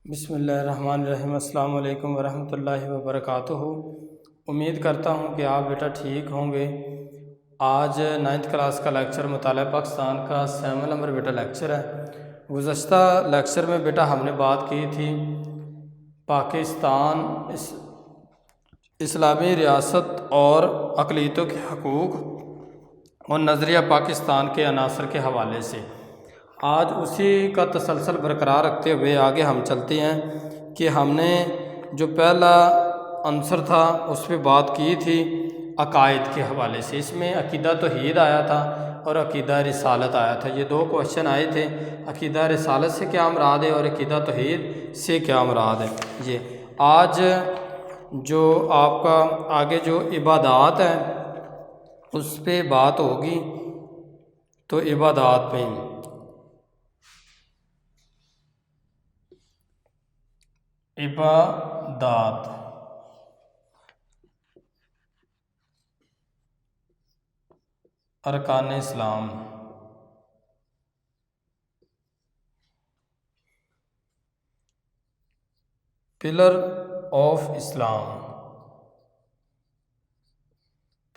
بسم اللہ الرحمن الرحیم۔ السلام علیکم ورحمۃ اللہ وبرکاتہ۔ امید کرتا ہوں کہ آپ بیٹا ٹھیک ہوں گے۔ آج 9th کلاس کا لیکچر مطالعہ پاکستان کا 7 نمبر بیٹا لیکچر ہے۔ گزشتہ لیکچر میں بیٹا ہم نے بات کی تھی پاکستان اسلامی ریاست اور اقلیتوں کے حقوق اور نظریہ پاکستان کے عناصر کے حوالے سے۔ آج اسی کا تسلسل برقرار رکھتے ہوئے آگے ہم چلتے ہیں کہ ہم نے جو پہلا عنصر تھا اس پہ بات کی تھی عقائد کے حوالے سے۔ اس میں عقیدہ توحید آیا تھا اور عقیدہ رسالت آیا تھا۔ یہ دو کوشچن آئے تھے، عقیدہ رسالت سے کیا مراد ہے اور عقیدہ توحید سے کیا مراد ہے۔ یہ آج جو آپ کا آگے جو عبادات ہیں اس پہ بات ہوگی، تو عبادات پہ عبادات ارکان اسلام، pillar of Islam,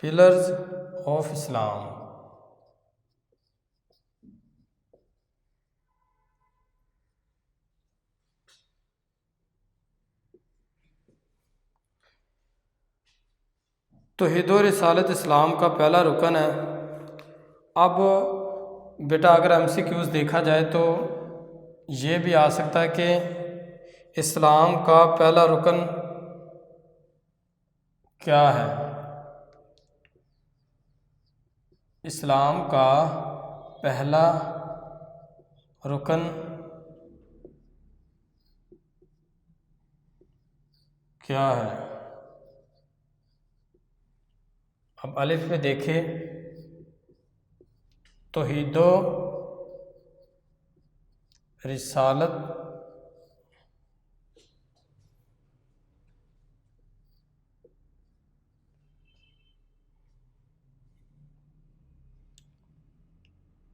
pillars of Islam. توحید و رسالت اسلام کا پہلا رکن ہے۔ اب بیٹا اگر MCQs دیکھا جائے تو یہ بھی آ سکتا ہے کہ اسلام کا پہلا رکن کیا ہے؟ اسلام کا پہلا رکن کیا ہے؟ اب الف میں دیکھیں، توحید و رسالت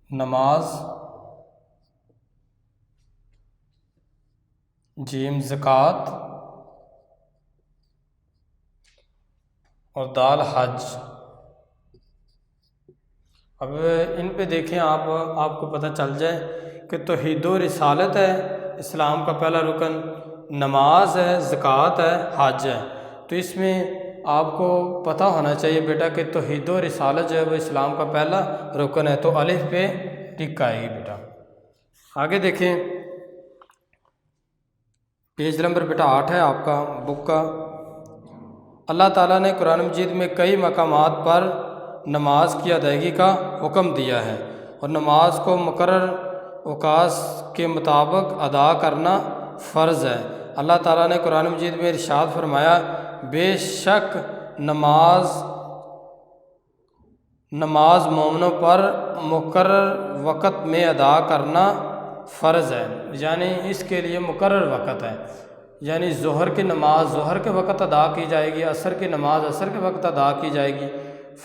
نماز، جیم زکوٰۃ اور دال حج۔ اب ان پہ دیکھیں، آپ کو پتہ چل جائے کہ توحید و رسالت ہے اسلام کا پہلا رکن، نماز ہے، زکوٰۃ ہے، حج ہے۔ تو اس میں آپ کو پتہ ہونا چاہیے بیٹا کہ توحید و رسالت جو ہے وہ اسلام کا پہلا رکن ہے، تو الف پہ ٹک آئے گی بیٹا۔ آگے دیکھیں، پیج نمبر بیٹا 8 ہے آپ کا بک کا۔ اللہ تعالیٰ نے قرآن مجید میں کئی مقامات پر نماز کی ادائیگی کا حکم دیا ہے اور نماز کو مقرر اوقات کے مطابق ادا کرنا فرض ہے۔ اللہ تعالیٰ نے قرآن مجید میں ارشاد فرمایا، بے شک نماز مومنوں پر مقرر وقت میں ادا کرنا فرض ہے، یعنی اس کے لیے مقرر وقت ہے، یعنی ظہر کی نماز ظہر کے وقت ادا کی جائے گی، عصر کی نماز عصر کے وقت ادا کی جائے گی،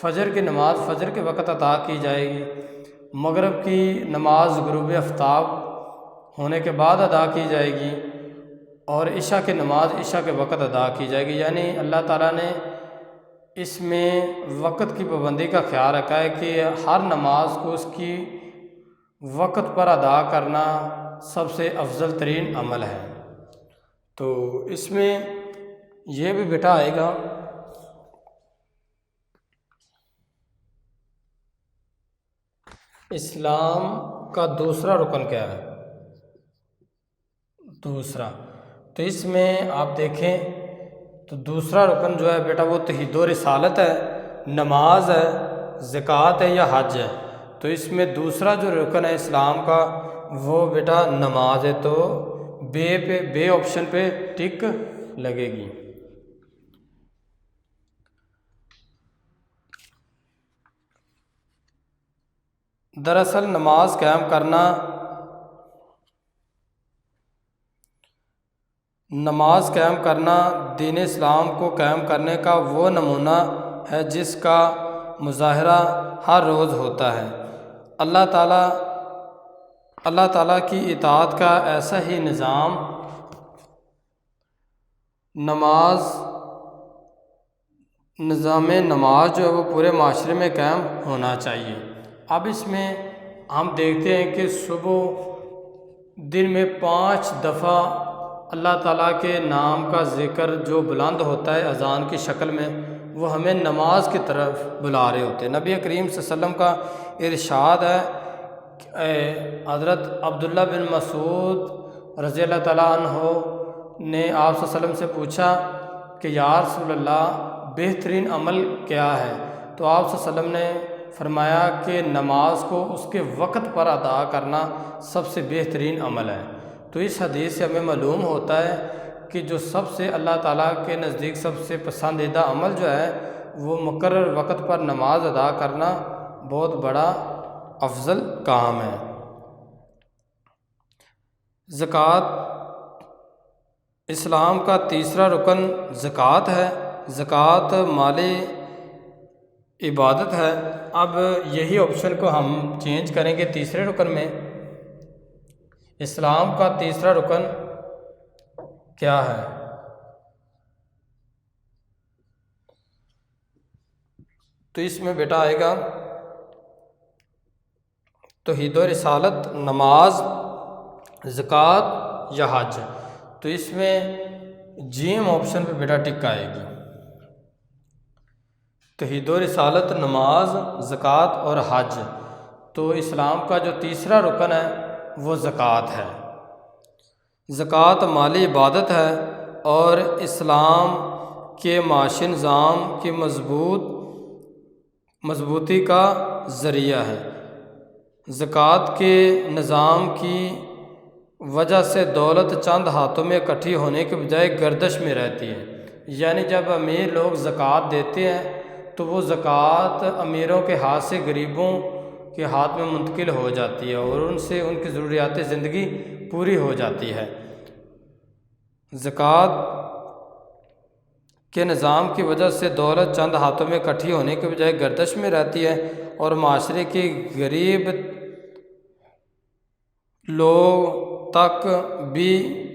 فجر کی نماز فجر کے وقت ادا کی جائے گی، مغرب کی نماز غروب آفتاب ہونے کے بعد ادا کی جائے گی، اور عشاء کی نماز عشاء کے وقت ادا کی جائے گی۔ یعنی اللہ تعالیٰ نے اس میں وقت کی پابندی کا خیال رکھا ہے کہ ہر نماز کو اس کی وقت پر ادا کرنا سب سے افضل ترین عمل ہے۔ تو اس میں یہ بھی بیٹا آئے گا، اسلام کا دوسرا رکن کیا ہے؟ دوسرا، تو اس میں آپ دیکھیں تو دوسرا رکن جو ہے بیٹا وہ توحید و رسالت ہے، نماز ہے، زکوٰۃ ہے یا حج ہے۔ تو اس میں دوسرا جو رکن ہے اسلام کا وہ بیٹا نماز ہے، تو بے آپشن پہ ٹک لگے گی۔ دراصل نماز قائم کرنا دین اسلام کو قائم کرنے کا وہ نمونہ ہے جس کا مظاہرہ ہر روز ہوتا ہے۔ اللہ تعالیٰ کی اطاعت کا ایسا ہی نظام نماز نظام نماز جو ہے وہ پورے معاشرے میں قائم ہونا چاہیے۔ اب اس میں ہم دیکھتے ہیں کہ صبح دن میں 5 دفعہ اللہ تعالیٰ کے نام کا ذکر جو بلند ہوتا ہے اذان کی شکل میں، وہ ہمیں نماز کی طرف بلا رہے ہوتے ہیں۔ نبی کریم صلی اللہ علیہ وسلم کا ارشاد ہے، حضرت عبداللہ بن مسعود رضی اللہ تعالیٰ عنہ نے آپ صلی اللہ علیہ وسلم سے پوچھا کہ یا رسول اللہ بہترین عمل کیا ہے؟ تو آپ صلی اللہ علیہ وسلم نے فرمایا کہ نماز کو اس کے وقت پر ادا کرنا سب سے بہترین عمل ہے۔ تو اس حدیث سے ہمیں معلوم ہوتا ہے کہ جو سب سے اللہ تعالیٰ کے نزدیک سب سے پسندیدہ عمل جو ہے وہ مقرر وقت پر نماز ادا کرنا بہت بڑا افضل کام ہے۔ زکوٰۃ اسلام کا تیسرا رکن زکوٰۃ ہے۔ زکوٰۃ مالی عبادت ہے۔ اب یہی آپشن کو ہم چینج کریں گے تیسرے رکن میں۔ اسلام کا تیسرا رکن کیا ہے؟ تو اس میں بیٹا آئے گا توحید و رسالت، نماز، زکوٰۃ یا حج۔ تو اس میں جیم آپشن پہ بیٹا ٹک آئے گی۔ توحید و رسالت، نماز، زکوٰۃ اور حج۔ تو اسلام کا جو تیسرا رکن ہے وہ زکوٰۃ ہے۔ زکوٰۃ مالی عبادت ہے اور اسلام کے معاشی نظام کی مضبوطی کا ذریعہ ہے۔ زکوٰۃ کے نظام کی وجہ سے دولت چند ہاتھوں میں اکٹھی ہونے کے بجائے گردش میں رہتی ہے۔ یعنی جب امیر لوگ زکوٰۃ دیتے ہیں تو وہ زکوٰۃ امیروں کے ہاتھ سے غریبوں کے ہاتھ میں منتقل ہو جاتی ہے اور ان سے ان کی ضروریات زندگی پوری ہو جاتی ہے۔ زکوٰۃ کے نظام کی وجہ سے دولت چند ہاتھوں میں اکٹھی ہونے کے بجائے گردش میں رہتی ہے اور معاشرے کے غریب لوگ تک بھی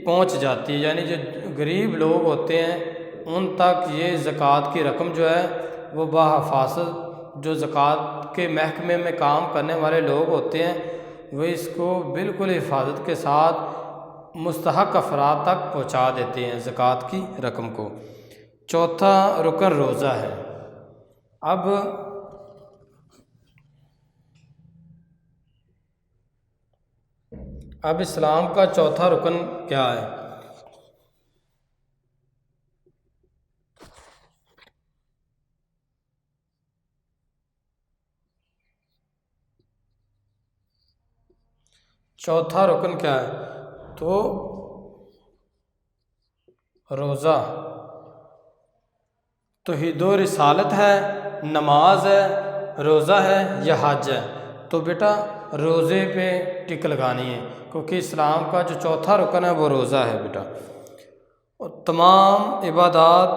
پہنچ جاتی ہے۔ یعنی جو غریب لوگ ہوتے ہیں ان تک یہ زکوٰۃ کی رقم جو ہے وہ بحفاظت، جو زکوٰۃ کے محکمے میں کام کرنے والے لوگ ہوتے ہیں وہ اس کو بالکل حفاظت کے ساتھ مستحق افراد تک پہنچا دیتے ہیں زکوٰۃ کی رقم کو۔ چوتھا رکن روزہ ہے۔ اب اسلام کا چوتھا رکن کیا ہے؟ چوتھا رکن کیا ہے؟ تو روزہ، توحید و رسالت ہے، نماز ہے، روزہ ہے یا حج ہے؟ تو بیٹا روزے پہ ٹک لگانی ہے کیونکہ اسلام کا جو چوتھا رکن ہے وہ روزہ ہے بیٹا۔ اور تمام عبادات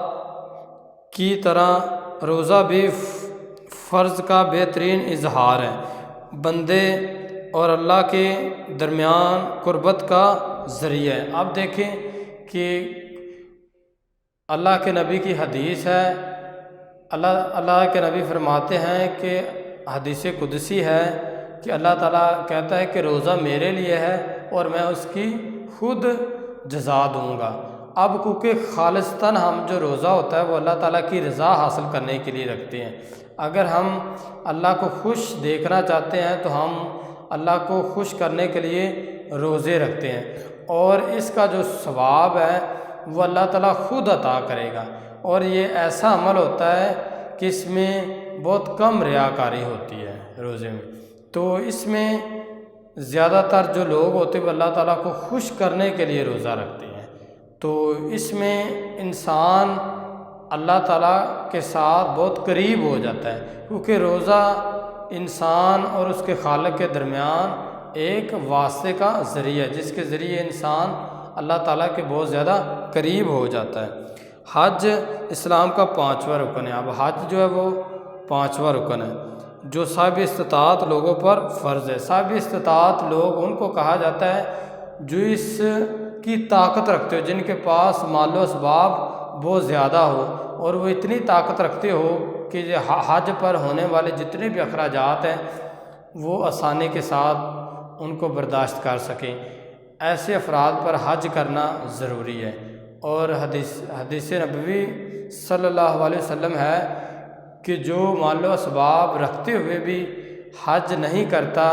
کی طرح روزہ بھی فرض کا بہترین اظہار ہے، بندے اور اللہ کے درمیان قربت کا ذریعہ ہے۔ آپ دیکھیں کہ اللہ کے نبی کی حدیث ہے، اللہ کے نبی فرماتے ہیں کہ حدیث قدسی ہے کہ اللہ تعالیٰ کہتا ہے کہ روزہ میرے لیے ہے اور میں اس کی خود جزا دوں گا۔ اب کیونکہ خالصتاً ہم جو روزہ ہوتا ہے وہ اللہ تعالیٰ کی رضا حاصل کرنے کے لیے رکھتے ہیں۔ اگر ہم اللہ کو خوش دیکھنا چاہتے ہیں تو ہم اللہ کو خوش کرنے کے لیے روزے رکھتے ہیں اور اس کا جو ثواب ہے وہ اللہ تعالیٰ خود عطا کرے گا۔ اور یہ ایسا عمل ہوتا ہے کہ اس میں بہت کم ریاکاری ہوتی ہے روزے میں۔ تو اس میں زیادہ تر جو لوگ ہوتے ہیں وہ اللہ تعالیٰ کو خوش کرنے کے لیے روزہ رکھتے ہیں۔ تو اس میں انسان اللہ تعالیٰ کے ساتھ بہت قریب ہو جاتا ہے کیونکہ روزہ انسان اور اس کے خالق کے درمیان ایک واسطے کا ذریعہ ہے جس کے ذریعے انسان اللہ تعالیٰ کے بہت زیادہ قریب ہو جاتا ہے۔ حج اسلام کا 5واں رکن ہے۔ اب حج جو ہے وہ 5واں رکن ہے جو صاحب استطاعت لوگوں پر فرض ہے۔ صاحب استطاعت لوگ ان کو کہا جاتا ہے جو اس کی طاقت رکھتے ہو، جن کے پاس مال و اسباب بہت زیادہ ہو، اور وہ اتنی طاقت رکھتے ہو کہ یہ حج پر ہونے والے جتنے بھی اخراجات ہیں وہ آسانی کے ساتھ ان کو برداشت کر سکیں، ایسے افراد پر حج کرنا ضروری ہے۔ اور حدیث نبوی صلی اللہ علیہ وسلم ہے کہ جو مال و اسباب رکھتے ہوئے بھی حج نہیں کرتا،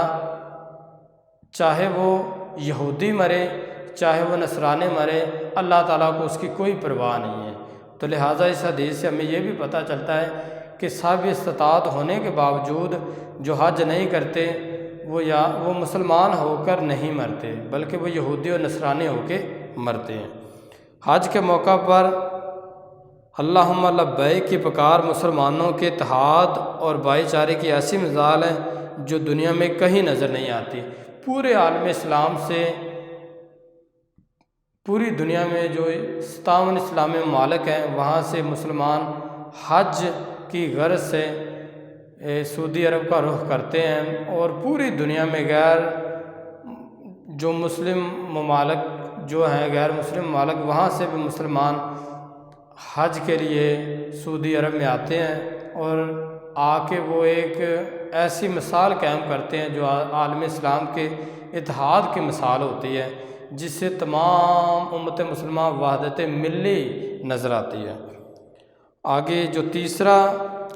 چاہے وہ یہودی مرے چاہے وہ نصرانی مرے، اللہ تعالیٰ کو اس کی کوئی پرواہ نہیں ہے۔ تو لہٰذا اس حدیث سے ہمیں یہ بھی پتہ چلتا ہے کہ صاحب استطاعت ہونے کے باوجود جو حج نہیں کرتے وہ مسلمان ہو کر نہیں مرتے، بلکہ وہ یہودی اور نصرانی ہو کے مرتے ہیں۔ حج کے موقع پر اللہم لبیک کی پکار مسلمانوں کے اتحاد اور بھائی چارے کی ایسی مثال ہے جو دنیا میں کہیں نظر نہیں آتی۔ پورے عالم اسلام سے، پوری دنیا میں جو 57 اسلامی ممالک ہیں وہاں سے مسلمان حج کی غرض سے سعودی عرب کا رخ کرتے ہیں، اور پوری دنیا میں غیر جو مسلم ممالک جو ہیں، غیر مسلم ممالک، وہاں سے بھی مسلمان حج کے لیے سعودی عرب میں آتے ہیں، اور آ کے وہ ایک ایسی مثال قائم کرتے ہیں جو عالم اسلام کے اتحاد کی مثال ہوتی ہے، جس سے تمام امت مسلمہ وحدت ملی نظر آتی ہے۔ آگے جو تیسرا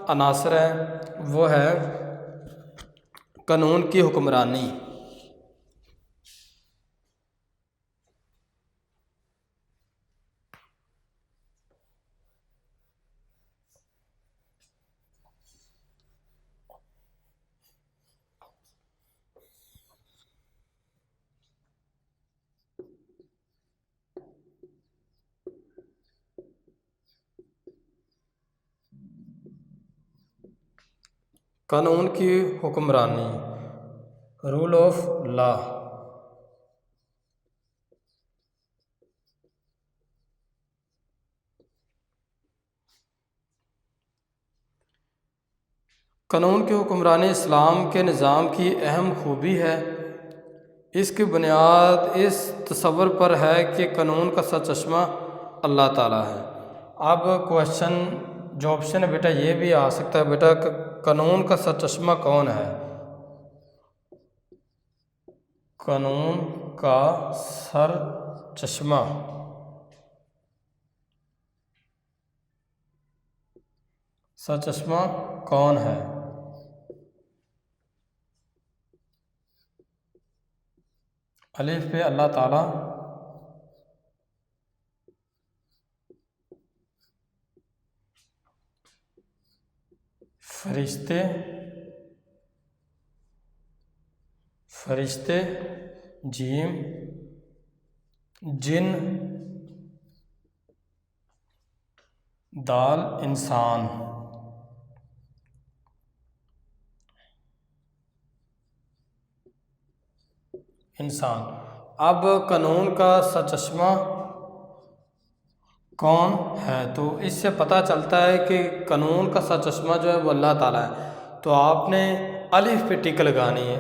عناصر ہے وہ ہے قانون کی حکمرانی۔ قانون کی حکمرانی، رول آف لا۔ قانون کی حکمرانی اسلام کے نظام کی اہم خوبی ہے۔ اس کی بنیاد اس تصور پر ہے کہ قانون کا سرچشمہ اللہ تعالیٰ ہے۔ اب کوشچن جو آپشن ہے بیٹا یہ بھی آ سکتا ہے بیٹا کہ قانون کا سرچشمہ کون ہے؟ قانون کا سرچشمہ کون ہے؟ الف پہ اللہ تعالیٰ، فرشتے، جیم، جن، دال، انسان۔ اب قانون کا سرچشمہ کون ہے؟ تو اس سے پتہ چلتا ہے کہ قانون کا سرچشمہ جو ہے وہ اللہ تعالیٰ ہے۔ تو آپ نے الف پہ ٹک لگانی ہے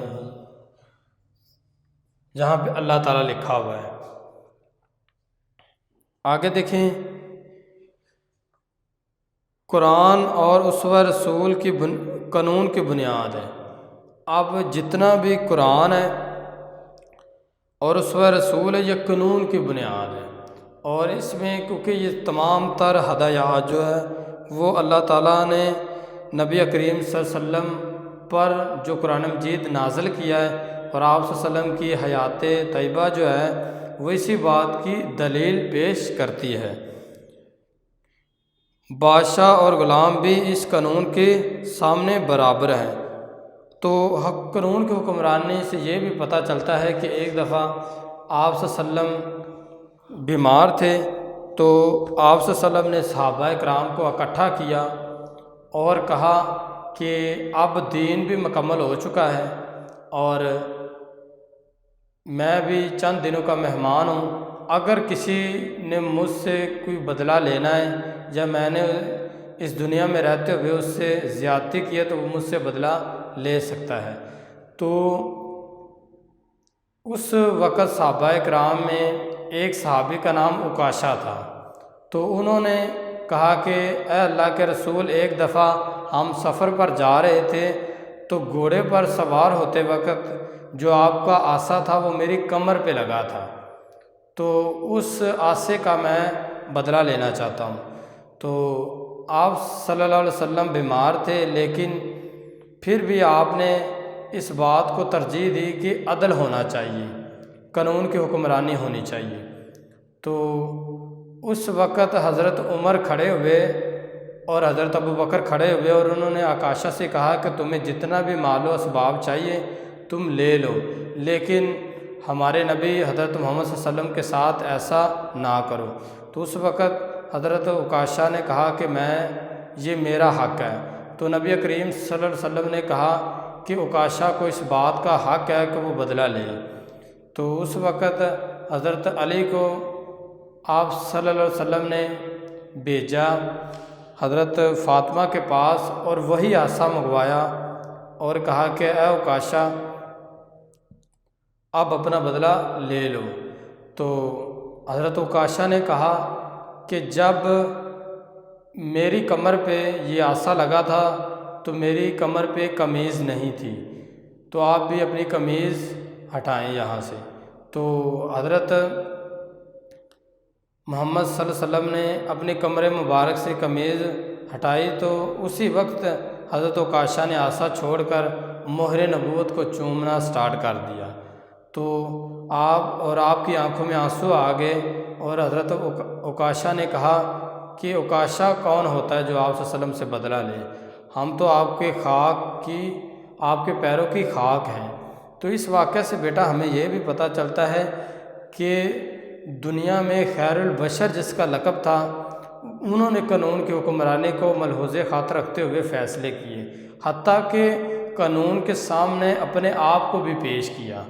جہاں پہ اللہ تعالیٰ لکھا ہوا ہے۔ آگے دیکھیں، قرآن اور اسوہ رسول کی قانون کی بنیاد ہے۔ اب جتنا بھی قرآن ہے اور اسوہ رسول ہے یہ قانون کی بنیاد ہے، اور اس میں کیونکہ یہ تمام تر ہدایات جو ہے وہ اللہ تعالیٰ نے نبی کریم صلی اللہ علیہ وسلم پر جو قرآن مجید نازل کیا ہے، اور آپ صلی اللہ علیہ وسلم کی حیات طیبہ جو ہے وہ اسی بات کی دلیل پیش کرتی ہے۔ بادشاہ اور غلام بھی اس قانون کے سامنے برابر ہیں۔ تو قانون کی حکمرانی سے یہ بھی پتہ چلتا ہے کہ ایک دفعہ آپ صلی اللہ علیہ وسلم بیمار تھے، تو آپ صلی اللہ علیہ وسلم نے صحابہ کرام کو اکٹھا کیا اور کہا کہ اب دین بھی مکمل ہو چکا ہے، اور میں بھی چند دنوں کا مہمان ہوں، اگر کسی نے مجھ سے کوئی بدلہ لینا ہے یا میں نے اس دنیا میں رہتے ہوئے اس سے زیادتی کی ہے تو وہ مجھ سے بدلہ لے سکتا ہے۔ تو اس وقت صحابہ کرام میں ایک صحابی کا نام عکاشہ تھا، تو انہوں نے کہا کہ اے اللہ کے رسول، ایک دفعہ ہم سفر پر جا رہے تھے تو گھوڑے پر سوار ہوتے وقت جو آپ کا عصا تھا وہ میری کمر پہ لگا تھا، تو اس عصے کا میں بدلہ لینا چاہتا ہوں۔ تو آپ صلی اللہ علیہ وسلم بیمار تھے، لیکن پھر بھی آپ نے اس بات کو ترجیح دی کہ عدل ہونا چاہیے، قانون کی حکمرانی ہونی چاہیے۔ تو اس وقت حضرت عمر کھڑے ہوئے اور حضرت ابوبکر کھڑے ہوئے اور انہوں نے عکاشہ سے کہا کہ تمہیں جتنا بھی مال و اسباب چاہیے تم لے لو، لیکن ہمارے نبی حضرت محمد صلی اللہ علیہ وسلم کے ساتھ ایسا نہ کرو۔ تو اس وقت حضرت عکاشہ نے کہا کہ یہ میرا حق ہے۔ تو نبی کریم صلی اللہ علیہ وسلم نے کہا کہ عکاشہ کو اس بات کا حق ہے کہ وہ بدلہ لے۔ تو اس وقت حضرت علی کو آپ صلی اللہ علیہ وسلم نے بھیجا حضرت فاطمہ کے پاس اور وہی عصا منگوایا اور کہا کہ اے عکاشہ، اب اپنا بدلہ لے لو۔ تو حضرت عکاشہ نے کہا کہ جب میری کمر پہ یہ عصا لگا تھا تو میری کمر پہ قمیض نہیں تھی، تو آپ بھی اپنی قمیض ہٹائیں یہاں سے۔ تو حضرت محمد صلی اللہ علیہ وسلم نے اپنی کمر مبارک سے قمیض ہٹائی، تو اسی وقت حضرت عکاشہ نے عصا چھوڑ کر مہر نبوت کو چومنا سٹارٹ کر دیا۔ تو آپ کی آنکھوں میں آنسو آ گئے اور حضرت عکاشہ نے کہا کہ عکاشہ کون ہوتا ہے جو آپ صلی اللہ علیہ وسلم سے بدلہ لے؟ ہم تو آپ کے پیروں کی خاک ہیں۔ تو اس واقعہ سے بیٹا ہمیں یہ بھی پتہ چلتا ہے کہ دنیا میں خیر البشر جس کا لقب تھا، انہوں نے قانون کی حکمرانی کو ملحوظ خاطر رکھتے ہوئے فیصلے کیے، حتیٰ کہ قانون کے سامنے اپنے آپ کو بھی پیش کیا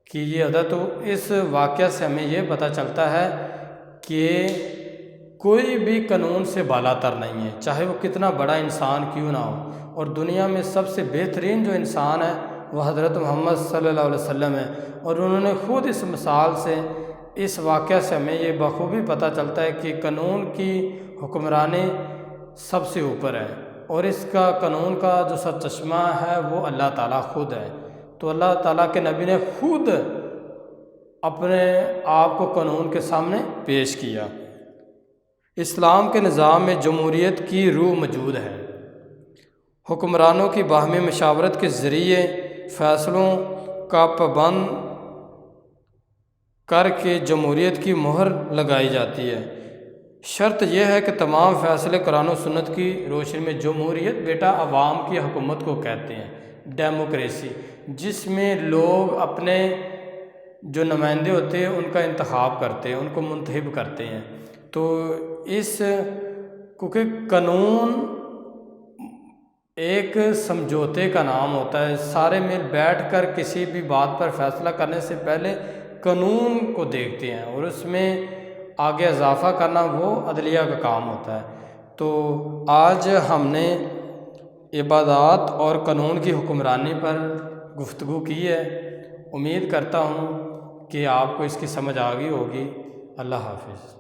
کہ یہ حضرت۔ اس واقعہ سے ہمیں یہ پتہ چلتا ہے کہ کوئی بھی قانون سے بالا تر نہیں ہے، چاہے وہ کتنا بڑا انسان کیوں نہ ہو، اور دنیا میں سب سے بہترین جو انسان ہے وہ حضرت محمد صلی اللہ علیہ وسلم ہے، اور انہوں نے خود اس مثال سے، اس واقعہ سے ہمیں یہ بخوبی پتہ چلتا ہے کہ قانون کی حکمرانی سب سے اوپر ہے، اور اس کا قانون کا جو سرچشمہ ہے وہ اللہ تعالیٰ خود ہے۔ تو اللہ تعالیٰ کے نبی نے خود اپنے آپ کو قانون کے سامنے پیش کیا۔ اسلام کے نظام میں جمہوریت کی روح موجود ہے۔ حکمرانوں کی باہمی مشاورت کے ذریعے فیصلوں کا پابند کر کے جمہوریت کی مہر لگائی جاتی ہے۔ شرط یہ ہے کہ تمام فیصلے قرآن و سنت کی روشنی میں۔ جمہوریت بیٹا عوام کی حکومت کو کہتے ہیں، ڈیموکریسی، جس میں لوگ اپنے جو نمائندے ہوتے ہیں ان کا انتخاب کرتے ہیں، ان کو منتخب کرتے ہیں۔ تو کیونکہ قانون ایک سمجھوتے کا نام ہوتا ہے، سارے مل بیٹھ کر کسی بھی بات پر فیصلہ کرنے سے پہلے قانون کو دیکھتے ہیں، اور اس میں آگے اضافہ کرنا وہ عدلیہ کا کام ہوتا ہے۔ تو آج ہم نے عبادات اور قانون کی حکمرانی پر گفتگو کی ہے۔ امید کرتا ہوں کہ آپ کو اس کی سمجھ آ گئی ہوگی۔ اللہ حافظ۔